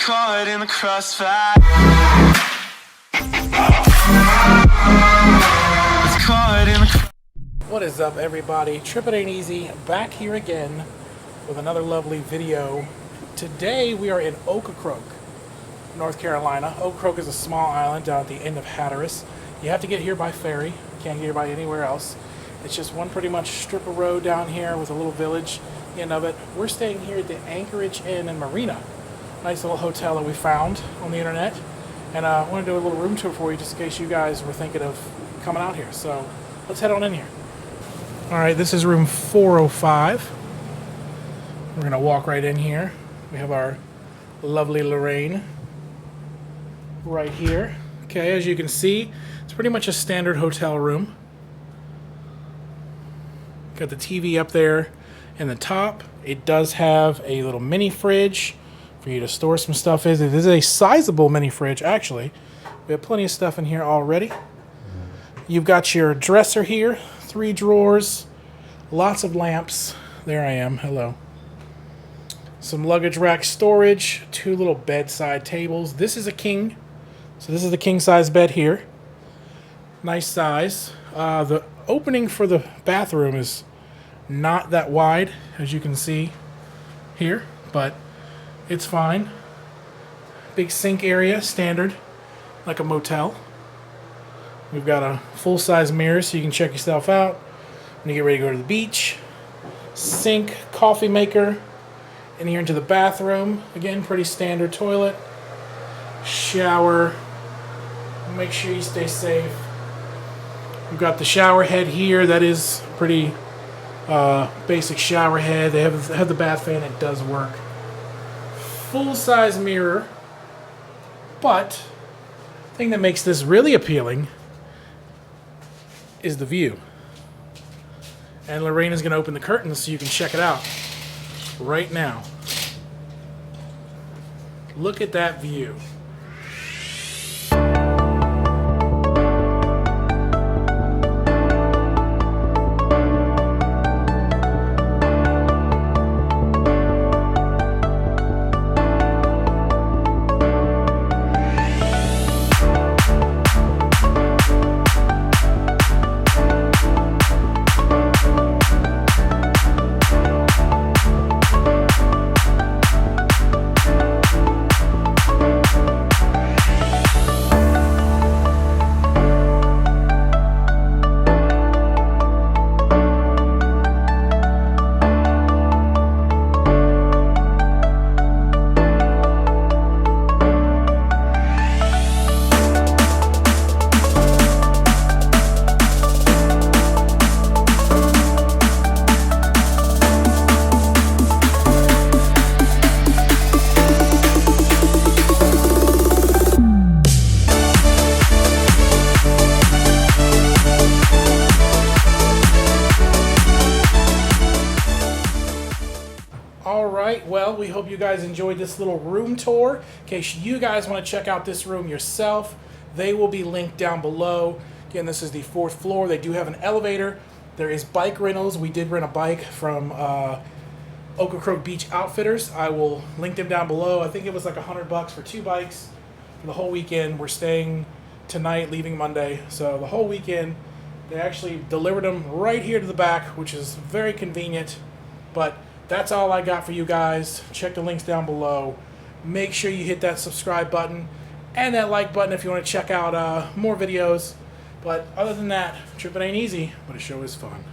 caught in the crossfire. It's caught in the... What is up, everybody? Trip It Ain't Easy, back here again with another lovely video. Today we are in Ocracroke, North Carolina. Ocracroke is a small island down at the end of Hatteras. You have to get here by ferry. Can't get here by anywhere else. It's just one pretty much strip of road down here with a little village end of it. We're staying here at the Anchorage Inn in Marina. Nice little hotel that we found on the internet. And I want to do a little room tour for you just in case you guys were thinking of coming out here. So let's head on in here. Alright, this is room 405. We're going to walk right in here. We have our lovely Lorraine right here. Okay, as you can see, it's pretty much a standard hotel room. Got the TV up there in the top. It does have a little mini fridge for you to store some stuff in. It is a sizable mini fridge, actually. We have plenty of stuff in here already. You've got your dresser here, 3 drawers, lots of lamps. There I am, hello. Some luggage rack storage, 2 little bedside tables. This is a king, so this is the king size bed here. Nice size. The opening for the bathroom is not that wide, as you can see here, but it's fine. Big sink area, standard, like a motel. We've got a full-size mirror so you can check yourself out when you get ready to go to the beach. Sink, coffee maker, in here into the bathroom. Again, pretty standard toilet. Shower. Make sure you stay safe. We've got the shower head here. That is pretty basic shower head. They have the bath fan. It does work. Full-size mirror. But the thing that makes this really appealing is the view. And Lorraine is going to open the curtains so you can check it out right now. Look at that view. Alright, well, we hope you guys enjoyed this little room tour. In case you guys want to check out this room yourself, they will be linked down below. Again, this is the 4th floor. They do have an elevator. There is bike rentals. We did rent a bike from Ocracroke Beach Outfitters. I will link them down below. I think it was like $100 for 2 bikes for the whole weekend. We're staying tonight, leaving Monday. So the whole weekend, they actually delivered them right here to the back, which is very convenient. But that's all I got for you guys. Check the links down below. Make sure you hit that subscribe button and that like button if you want to check out more videos. But other than that, Trip It Ain't Easy, but it sure is fun.